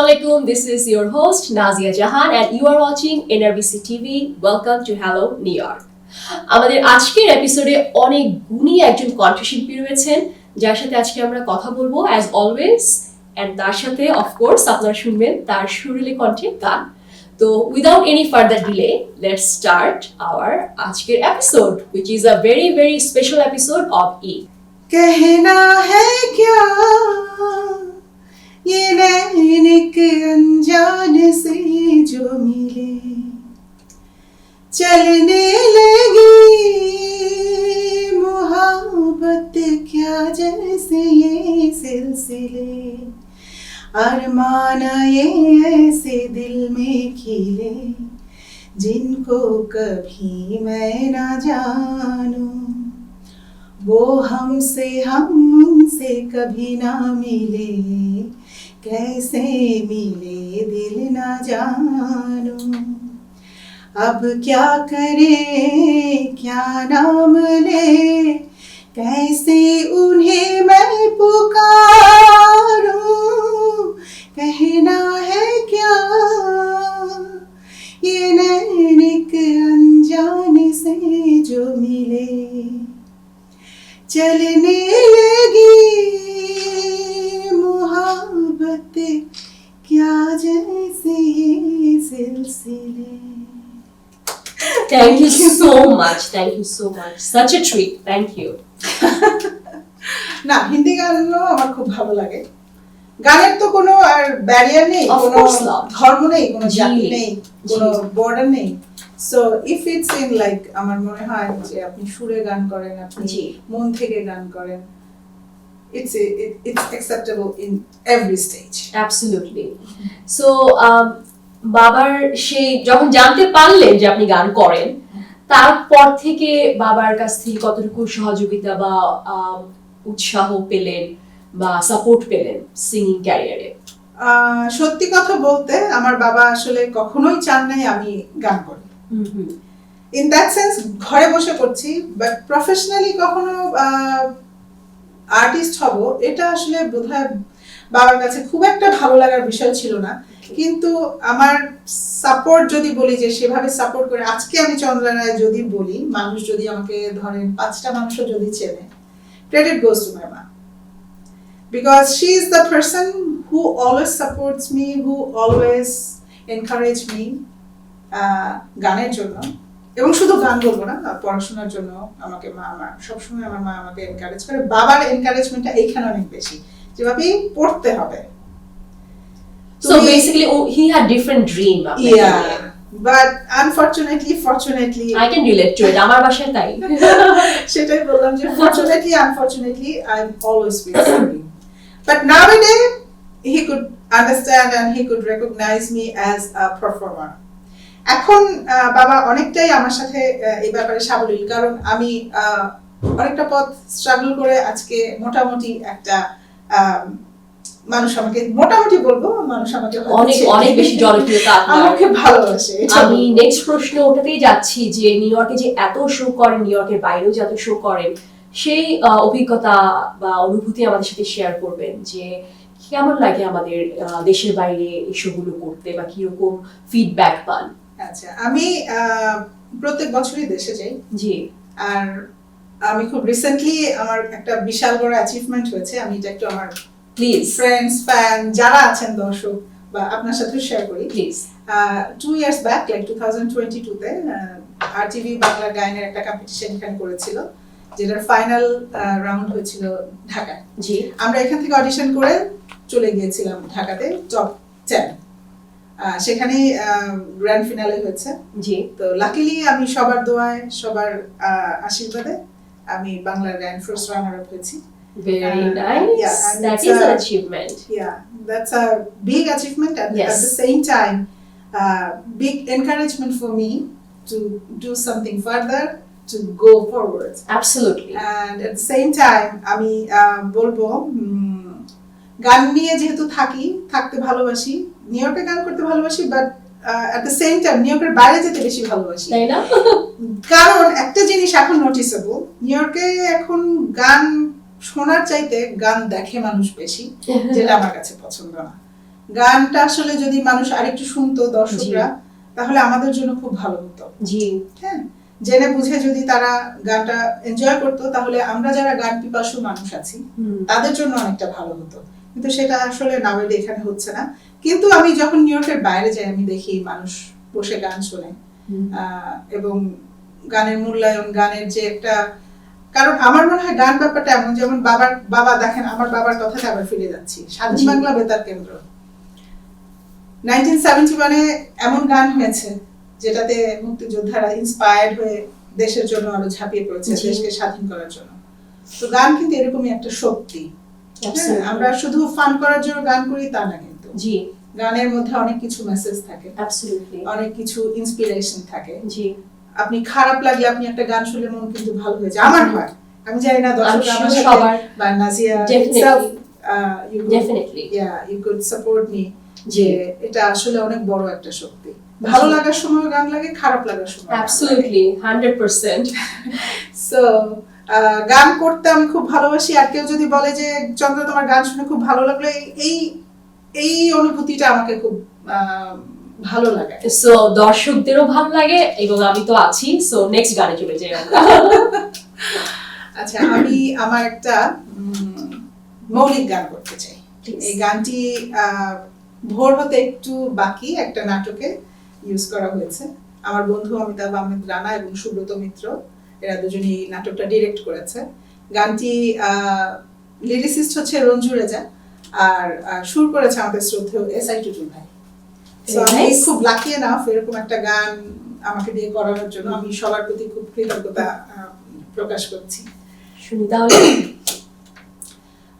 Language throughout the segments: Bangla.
Assalamualaikum. This is your host Nazia Jahan and you are watching NRBC TV. Welcome to Hello New York. আমাদের আজকের এপিসোডে অনেক গুণী একজন কণ্ঠশিল্পী রয়েছেন যার সাথে আজকে আমরা কথা বলবো অ্যাজ অলওয়েজ এন্ড তার সাথে অফকোর্স আপনারা শুনবেন তার সুরেলি কণ্ঠের গান। তো without any further delay let's start our আজকের episode which is a very very special episode of Eid. कहना है क्या ये नैन एक अनजान से जो मिले चलने लगी मोहब्बत क्या जैसे ये सिलसिले अरमान ये ऐसे दिल में खिले जिनको कभी मैं ना जानूं वो हमसे कभी ना मिले कैसे मिले दिल ना जानूं अब क्या करे क्या नाम ले कैसे उन्हें मैं पुकारूं कहना है क्या ये नैन एक अनजान से जो मिले चलने लगी मोहब्बत क्या जैसे ये सिलसिले Thank you so much. Thank you so much. Such a treat. Thank you. না হিন্দি গানও আমার খুব ভালো লাগে গানের তো কোনো আর ব্যারিয়ার নেই কোনো ধর্ম নেই কোনো জাতি নেই কোনো বর্ডার নেই so if it's in like আমার মনে হয় যে আপনি সুরে গান করেন আপনি মন থেকে গান করেন it's acceptable in every stage Absolutely. So বাবার সেই যখন জানতে পারলেন যে আপনি গান করেন তারপর থেকে বাবার কাছ থেকে কতটুকু সহযোগিতা বা উৎসাহ পেলেন বা সাপোর্ট পেলেন সিঙ্গিং ক্যারিয়ারে? সত্যি কথা বলতে আমার বাবা আসলে কখনোই চান নাই আমি গান করি ইন দ্যাট সেন্স ঘরে বসে করছি বাট প্রফেশনালি কখনো আর্টিস্ট হব এটা আসলে বোধহয় বাবার কাছে খুব একটা ভালো লাগার বিষয় ছিল না কিন্তু আমার সাপোর্ট যদি বলি যে সেভাবে সাপোর্ট করে আজকে আমি চন্দ্রা রায় যদি বলি মানুষ যদি আমাকে ধরেন 5টা মানুষও যদি চেনে credit goes to my mom because she is the person who always supports me who always encourage me গানের জন্য এবং শুধু গান বলবো না পড়াশোনার জন্য আমাকে মা আমার সবসময় আমার মা আমাকে এনকারেজ করে বাবার এনকারেজমেন্টটা এইখানে অনেক বেশি যেভাবে পড়তে হবে So basically he had different dream yeah but fortunately I can relate to it আমার বাসায় তাই সেটাই বললাম যে unfortunately I'm always been singing but nowadays he could understand and he could recognize me as a performer এখন বাবা অনেকটাই আমার সাথে এই ব্যাপারে সাবলীল কারণ আমি অনেকটা পথ স্ট্রাগল করে আজকে মোটামুটি একটা মানুষ আমাকে মোটামুটি বলবো মানুষ আমাকে অনেক বেশি জনপ্রিয়তা আমাকে ভালোবাসে আমি নেক্সট প্রশ্ন ওটাতেই যাচ্ছি যে নিউ ইয়র্কে যে এত শো করেন নিউ ইয়র্কের বাইরেও যে এত শো করেন সেই অভিজ্ঞতা বা অনুভূতি আমাদের সাথে শেয়ার করবেন যে কেমন লাগে আমাদের দেশের বাইরে এই শোগুলো করতে বা কিরকম ফিডব্যাক পান? আচ্ছা আমি প্রত্যেক বছরই দেশে যাই জি আর আমি খুব রিসেন্টলি আমার একটা বিশাল বড় অ্যাচিভমেন্ট হয়েছে আমি এটা একটু আমার প্লিজ ফ্রেন্ডস ফ্যান যারা আছেন দর্শক বা আপনার সাথে শেয়ার করি প্লিজ 2 ইয়ার্স ব্যাক লাইক 2022 তে আরটিভি বাংলা গায়নের একটা কম্পিটিশন এখানে করেছিল যেটার ফাইনাল রাউন্ড হয়েছিল ঢাকায় জি আমরা এখান থেকে অডিশন করে চলে গিয়েছিলাম ঢাকাতে টপ 10 সেখানে গ্র্যান্ড ফিনালে হয়েছে জি তো লাকিলি আমি সবার দোয়ায় সবার আশীর্বাদে আমি বাংলার গায়ন ফার্স্ট রানার আপ হয়েছি Very nice. Yeah, that is an achievement. Yeah, that's a big achievement and yes. at the same time big encouragement for me to do something further to go forward. Absolutely. And at the same time আমি বলবো গান নিয়ে যেহেতু থাকতে ভালোবাসি নিউ ইয়র্কে গান করতে ভালোবাসি but at the same time new ইয়র্কের বাইরে যেতে বেশি ভালোবাসি তাই না কারণ একটা জিনিস এখন নোটিসেবল নিউ ইয়র্কে এখন গান শোনার চাইতে গান দেখে মানুষ বেশি যেটা আমার কাছে পছন্দ না গানটা আসলে যদি মানুষ আরেকটু শুনতো দর্শকরা, তাহলে আমাদের জন্য খুব ভালো হতো। জি, হ্যাঁ, জেনে বুঝে যদি তারা গানটা এনজয় করতো, তাহলে আমরা যারা গান পিপাসু মানুষ আছি তাদের জন্য অনেকটা ভালো হতো। কিন্তু সেটা আসলে নাওয়েডে এখানে হচ্ছে না। কিন্তু আমি যখন নিউ ইয়র্কের বাইরে যাই, আমি দেখি মানুষ বসে গান শোনে, এবং গানের মূল্যায়ন, গানের যে একটা, কারণ আমার মনে হয় গান ব্যাপারটা এমন, যেমন বাবা দেখেন, আমার বাবার কথাতে আবার ফিরে যাচ্ছি, স্বাধীন বাংলা বেতার কেন্দ্র 1971-এ এমন গান হয়েছে যেটাতে মুক্তিযোদ্ধারা ইন্সপায়ার্ড হয়ে দেশের জন্য আরো ঝাঁপিয়ে পড়েছে, দেশকে স্বাধীন করার জন্য। তো গান কিন্তু এরকমই একটা শক্তি। আমরা শুধু ফান করার জন্য গান করি তা না, কিন্তু জি, গানের মধ্যে অনেক কিছু মেসেজ থাকে, অ্যাবসলিউটলি অনেক কিছু ইন্সপিরেশন থাকে। জি, আপনি খারাপ লাগলে আপনি একটা গান শুনলে মন কিন্তু ভালো হয়ে যায়, আমার হয়। আমি জানি না দর্শকরা আমার সাথে বা Nazia definitely you could support me, যে এটা আসলে অনেক বড় একটা শক্তি। ভালো লাগার সময় গান লাগে, খারাপ লাগার সময় অ্যাবসলিউটলি 100%। সো গান করতে আমি খুব ভালোবাসি। আর কেউ যদি বলে যে চন্দ্র তোমার গান শুনে খুব ভালো লাগলো, এই এই অনুভূতিটা আমাকে খুব ভালো লাগে। সো দর্শকদেরও ভালো লাগে এবং আমি তো আছি। সো নেক্সট গানে চলে যাই আমরা। আচ্ছা, আমি আমার একটা মৌলিক গান করতে চাই। এই গানটি ভোর হতে একটু বাকি একটা নাটকে ইউজ করা হয়েছে। আমার বন্ধু অমিতাভ আহমেদ রানা এবং সুব্রত মিত্র, এরা দুজনই নাটকটা ডিরেক্ট করেছে। গানটি লিরিসিস্ট হচ্ছে রঞ্জু রেজা, আর সুর করেছে আমাদের শ্রদ্ধেয় এসআই টুটুল ভাই। সো আমি খুব লাকি এনাফ এরকম একটা গান আমাকে দিয়ে করানোর জন্য। আমি সবার প্রতি খুব কৃতজ্ঞতা প্রকাশ করছি। শুনি তাহলে।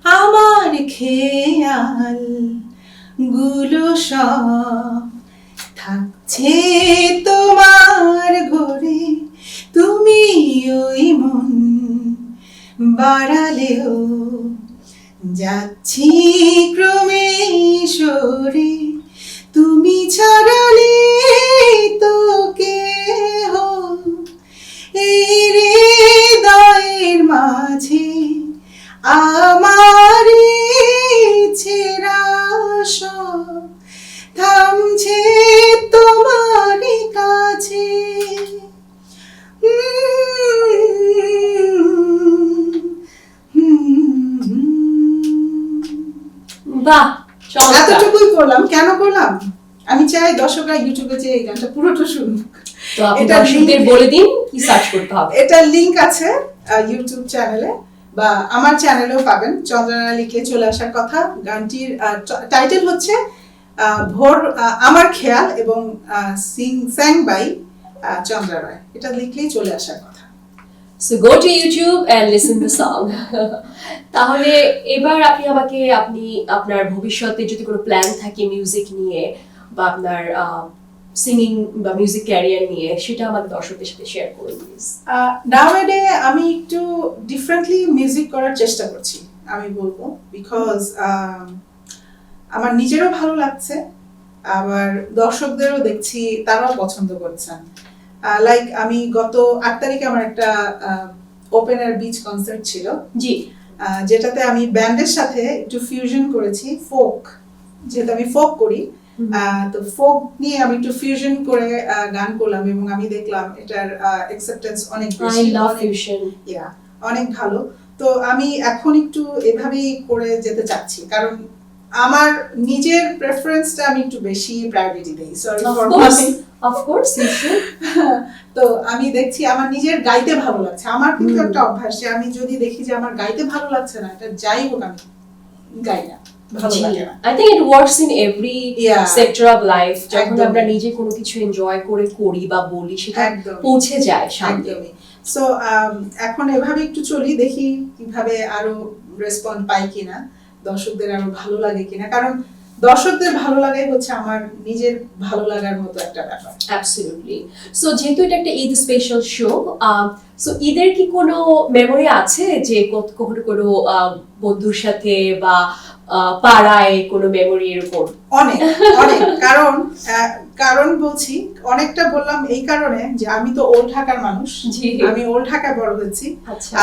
আমার খেয়াল গুলো সব থাকছে তোমার ঘরে, তুমি ওই মন বাড়ালেও যাচ্ছি ক্রমে সরে, তুমি ছাড়ালে তোকে এই হৃদয়ের মাঝে আমার ছেঁড়া সব থামছে তোমার কাছে। বাহ, এতটুকুই করলাম। কেন করলাম? আমি চাই দর্শকরা ইউটিউবে যে এই গানটা পুরোটা শুনুক। তো আপনি দর্শকদের বলে দিন কি সার্চ করতে হবে। এটা লিংক আছে ইউটিউব চ্যানেলে, বা আমার চ্যানেলেও পাবেন। চন্দ্রনা লিখলে চলে আসার কথা। গানটির টাইটেল হচ্ছে ভোর আমার খেয়াল, এবং স্যাং বাই চন্দ্রা রায়। এটা লিখলেই চলে আসার কথা। So go to YouTube and listen the song. তাহলে এবার আপনি আপনার ভবিষ্যতে যদি কোনো প্ল্যান থাকে মিউজিক নিয়ে, বা আপনার সিঙ্গিং বা মিউজিক ক্যারিয়ার নিয়ে, সেটা আমাদের দর্শকদের সাথে শেয়ার করুন প্লিজ। নাওয়েডে আমি একটু ডিফারেন্টলি মিউজিক করার চেষ্টা করছি, আমি বলবো। বিকজ আমার নিজেরও ভালো লাগছে, আবার দর্শকদেরও দেখছি তারাও পছন্দ করছেন। লাইক আমি গত 8 তারিখে আমার একটা ওপেন এয়ার বিচ কনসার্ট ছিল, জি, যেটাতে আমি ব্যান্ডের সাথে একটু ফিউশন করেছি, ফোক, যেহেতু আমি ফোক করি। তো ফোক নিয়ে আমি একটু ফিউশন করে গান করলাম, এবং আমি দেখলাম এটার অ্যাকসেপ্টেন্স অনেক বেশি, অনেক ভালো। তো আমি এখন একটু এভাবেই করে যেতে চাচ্ছি, কারণ আমার নিজের প্রেফারেন্সটা আমি একটু বেশি প্রায়োরিটি দেই। Sorry for of course you should. তো আমি দেখছি আমার নিজের গাইতে ভালো লাগছে। আমার কিন্তু একটা অভ্যাস, যে আমি যদি দেখি যে আমার গাইতে ভালো লাগছে না, এটা যাই হোক আমি গাই না, ভালো লাগে না। I think it works in every sector of life. যখন আমরা নিজে কোনো কিছু এনজয় করে করি বা বলি, সেটা পৌঁছে যায় সামনে। সো এখন এভাবে একটু চলি, দেখি কিভাবে আরো রেসপন্ড পাই কিনা, দর্শকদের আরো ভালো লাগে কিনা। কারণ দর্শকদের ভালো লাগাই হচ্ছে আমার নিজের ভালো লাগার মতো একটা ব্যাপার। অ্যাবসলিউটলি। সো যেহেতু এটা একটা ঈদ স্পেশাল শো, সো ঈদের কি কোনো মেমোরি আছে যে কখনো কোনো বন্ধুর সাথে বা পাড়ায় কোনো মেমোরি এরকম? অনেক অনেক। কারণ বলছি, অনেকটা বললাম এই কারণে যে আমি তো ওল্ড ঢাকার মানুষ, আমি ওল্ড ঢাকায় বড় হয়েছি।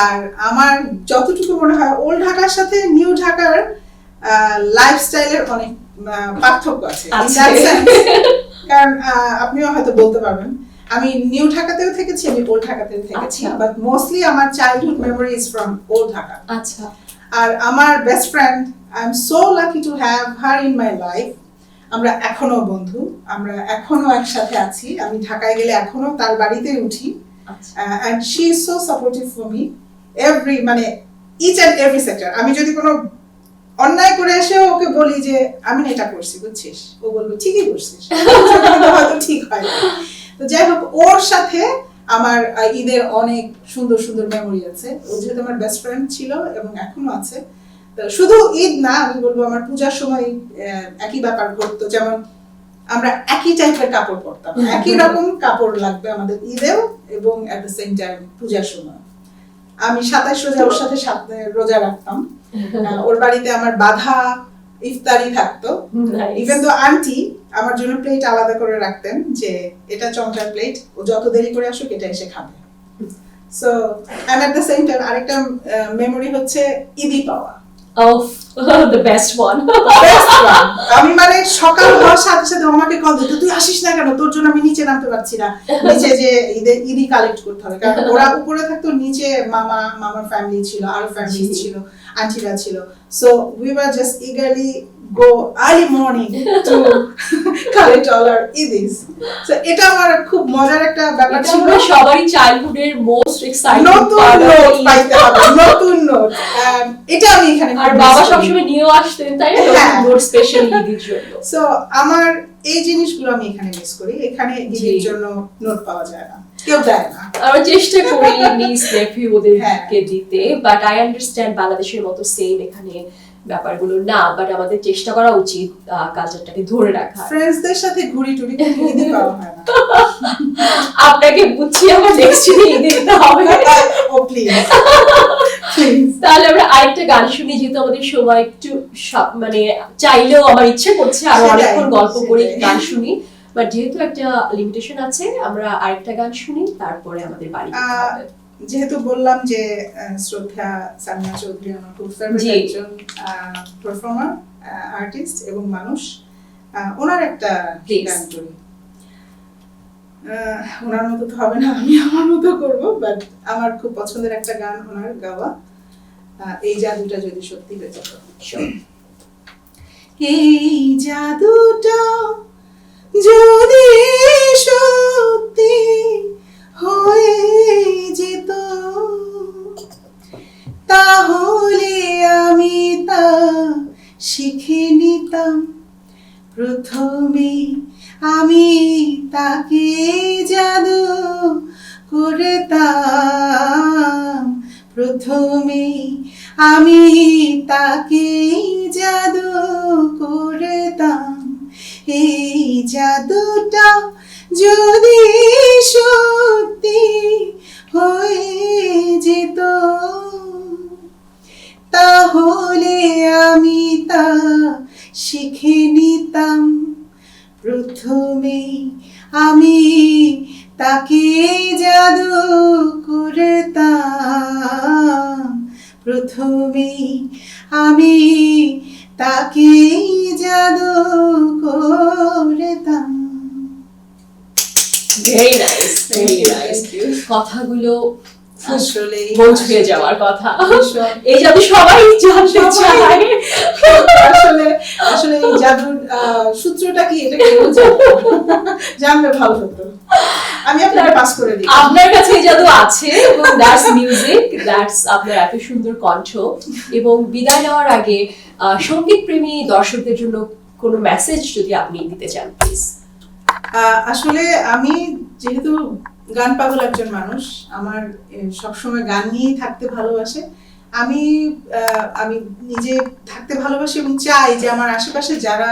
আর আমার যতটুকু মনে হয় ওল্ড ঢাকার সাথে নিউ ঢাকার লাইফস্টাইলের অনেক পার্থক্য আছে In আচ্ছা। that sense, কারণ আপনিও হয়তো বলতে পারবেন আমি নিউ ঢাকাতেও থেকেছি আমি ওল্ড ঢাকাতেও থেকেছি আচ্ছা। বাট মোস্টলি আমার childhood memory is from old Dhaka আচ্ছা আর আমার best friend I am so lucky to have her in my life আমরা এখনো বন্ধু আমরা এখনো একসাথে আছি আমি ঢাকায় গেলে এখনো তার বাড়িতে উঠি আচ্ছা and she is so supportive for me every মানে each and every sector আমি যদি কোনো অন্যায় করে এসে ওকে বলি যে আমি না এটা করছি বুঝছিস ও বলবে ঠিকই করছিস কিন্তু হয়তো ঠিক হয় না। তো যাই হোক ওর সাথে আমার ঈদের অনেক সুন্দর সুন্দর মেমোরি আছে ও যেহেতু আমার বেস্ট ফ্রেন্ড ছিল এবং এখনো আছে তো শুধু ঈদ না আমি বলবো আমার পূজার সময় একই ব্যাপার ঘটতো যেমন আমরা একই টাইপের কাপড় পরতাম একই রকম কাপড় লাগবে আমাদের ঈদেও এবং এট দ্য সেম টাইম পূজার সময় আমি 27 রোজা ওর সাথে রোজা রাখতাম ওর বাড়িতে আমার বাধা ইফতারি থাকতো ইভেন তো আন্টি আমার জন্য প্লেট আলাদা করে রাখতেন যে এটা চমচার প্লেট ও যত দেরি করে আসুক এটা এসে খাবে so and at the same time আরেকটা মেমোরি হচ্ছে ঈদি পাওয়া Oh, the best one. Best one. আমি মানে সকাল হওয়ার সাথে সাথে আমাকে কল দিত তুই আসিস না কেন তোর জন্য আমি নিচে নামতে পারছি না নিচে যে ঈদি কালেক্ট করতে হবে কারণ ওরা উপরে থাকতো নিচে মামার ফ্যামিলি ছিল আরো ফ্যামিলি ছিল আন্টিরা ছিল so we were just eagerly go early morning to collect all our idis so এটা আমার খুব মজার একটা ব্যাপার ছিল সবারই চাইল্ডহুডের মোস্ট এক্সাইটিং নতুন নোট পাইতে হবে নতুন নোট এটা আমি এখানে আর বাবা সবসময় নিয়ে আসতেন তাই না নোট স্পেশালি ঈদের জন্য সো আমার এই জিনিসগুলো আমি এখানে মিস করি এখানে ঈদের জন্য নোট পাওয়া যায় না কেউ দেয় না আমরা চেষ্টা করি নিজ নেফিউ ওদেরকে দিতে বাট আই আন্ডারস্ট্যান্ড বাংলাদেশের মতো সেম এখানে ব্যাপারগুলো না বাট আমাদের চেষ্টা করা উচিত কালচারটাকে ধরে রাখা ফ্রেন্ডসদের সাথে ঘুরি টুরি ঈদে পাওয়া হয় না আপনাকে বুঝছি আমার নেক্সট ডে ঈদে দিতে হবে ও প্লিজ তাহলে আমরা আরেকটা গান শুনি যেহেতু আমাদের সময় একটু মানে চাইলেও আমার ইচ্ছে করছে আর অনেকক্ষণ গল্প করে গান শুনি বাট যেহেতু একটা লিমিটেশন আছে আমরা আরেকটা গান শুনি তারপরে আমাদের বাড়ি যেতে হবে যেহেতু বললাম যে শ্রদ্ধা সামিয়া চৌধুরী আমার খুব ফেভারিট একজন পারফর্মার আর্টিস্ট এবং মানুষ ওনার একটা গান করি ওনার মতো তো হবে না আমি আমার মতো করব বাট আমার খুব পছন্দের একটা গান ওনার গাওয়া এই জাদুটা যদি সত্যি হয়ে যেত এই জাদুটা যদি সত্যি হয়ে যেত তাহলে আমি তা শিখে নিতাম প্রথমে আমি তাকে জাদু করতাম প্রথমে আমি তাকে জাদু করতাম এই জাদুটা যদি সত্যি হয়ে যেত তাহলে আমি তা শিখে নিতাম প্রথমে আমি তাকে জাদু করতাম প্রথমে আমি তাকে জাদু করতাম ভেরি নাইস কথাগুলো আসলে মন ছুঁয়ে যাওয়ার কথা এই জাদু সবাই জানতে চায় আসলে আসলে এই জাদুর সূত্রটা কি এটা কেউ জানলে ভালো হতো আমি আপনাকে পাস করে দিই আপনার কাছে এই জাদু আছে এবং দ্যাটস মিউজিক দ্যাটস আপনার এত সুন্দর কণ্ঠ এবং বিদায় নেওয়ার আগে সঙ্গীত প্রেমী দর্শকদের জন্য কোনো মেসেজ যদি আপনি দিতে চান প্লিজ আসলে আমি যেহেতু গান পাগল একজন মানুষ আমার সবসময় গান নিয়েই থাকতে ভালোবাসে আমি আমি নিজে থাকতে ভালোবাসি এবং চাই যে আমার আশেপাশে যারা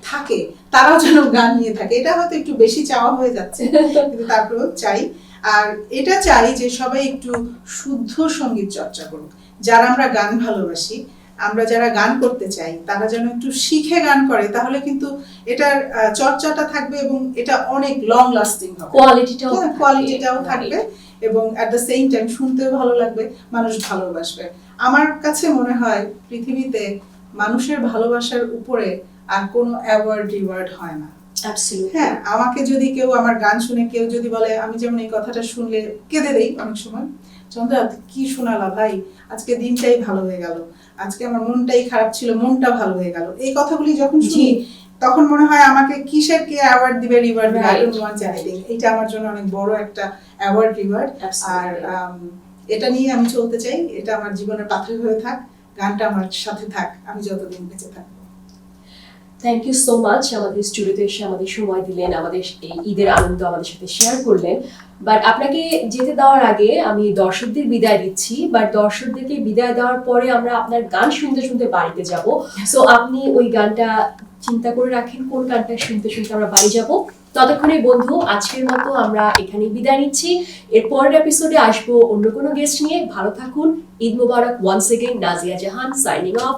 থাকে তারাও যেন গান নিয়ে থাকে এটা হয়তো একটু বেশি চাওয়া হয়ে যাচ্ছে কিন্তু তারপরেও চাই আর এটা চাই যে সবাই একটু শুদ্ধ সঙ্গীত চর্চা করুক যারা আমরা গান ভালোবাসি আমরা যারা গান করতে চাই তারা যেন একটু শিখে গান করে তাহলে কিন্তু এটার চর্চাটা থাকবে এবং এটা অনেক লং লাস্টিং হবে কোয়ালিটিটাও থাকবে এবং এট দ্য সেম টাইম শুনতেও ভালো লাগবে মানুষ ভালোবাসবে আমার কাছে মনে হয় পৃথিবীতে মানুষের ভালোবাসার উপরে আর কোনো অ্যাওয়ার্ড রিওয়ার্ড হয় না। অ্যাবসলিউটলি। হ্যাঁ, আমাকে যদি কেউ আমার গান শুনে কেউ যদি বলে, আমি যেমন এই কথাটা শুনলে কেঁদে দেই অনেক সময়, চন্দ্রা কি শোনালা ভাই, আজকে দিনটাই ভালো হয়ে গেল, আজকে আমার মনটাই খারাপ ছিল, মনটা ভালো হয়ে গেল, এই কথাগুলি যখন শুনি তখন মনে হয় আমাকে কিসের কে অ্যাওয়ার্ড দিবে, রিওয়ার্ড দিবে, আই ডোন্ট ওয়ান্ট এনিথিং। এটা আমার জন্য অনেক বড় একটা অ্যাওয়ার্ড রিওয়ার্ড। আর এটা নিয়ে আমি চলতে চাই, এটা আমার জীবনের পাথর হয়ে থাক, গানটা আমার সাথে থাক আমি যতদিন বেঁচে থাকবো। থ্যাংক ইউ সো মাচ আমাদের স্টুডিওতে এসে আমাদের সময় দিলেন, আমাদের এই ঈদের আনন্দ আমাদের সাথে শেয়ার করলেন। বাট আপনাকে যেতে দেওয়ার আগে আমি দর্শকদের বিদায় দিচ্ছি, বাট দর্শকদেরকে বিদায় দেওয়ার পরে আমরা আপনার গান শুনতে শুনতে বাড়িতে যাব। সো আপনি ওই গানটা চিন্তা করে রাখেন কোন গানটা শুনতে শুনতে আমরা বাড়ি যাব। ততক্ষণে বন্ধু আজকের মতো আমরা এখানে বিদায় নিচ্ছি। এর পরের এপিসোডে আসবো অন্য কোনো গেস্ট নিয়ে। ভালো থাকুন। Eid Mubarak once again. Nazia Jahan signing off.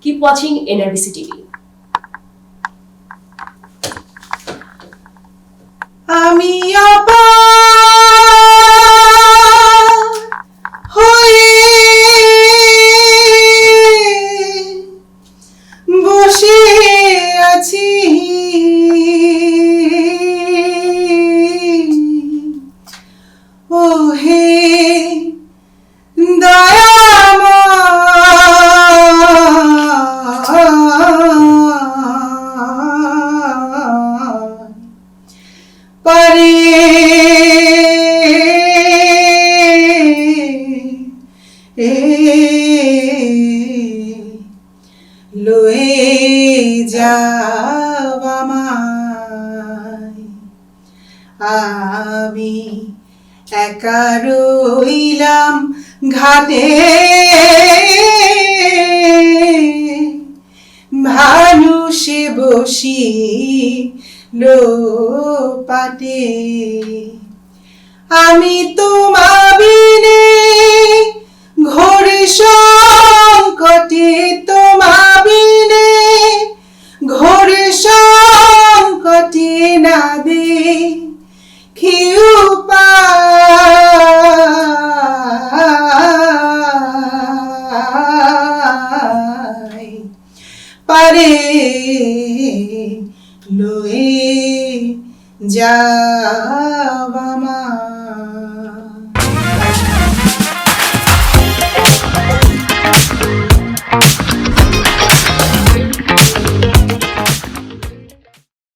Keep watching NRBC TV. আমি অপার হয়ে বসে আছি, ও হে পারে লয়ে যাও আমায়, আমি একা রইলাম ঘাটে, ভানুষে বসি লো পাটে, আমি তোমা বিনে ঘোর সংকটে, তোমা বিনে ঘোর সংকটে না দে উপায়, পারে লয়ে যাওয়া।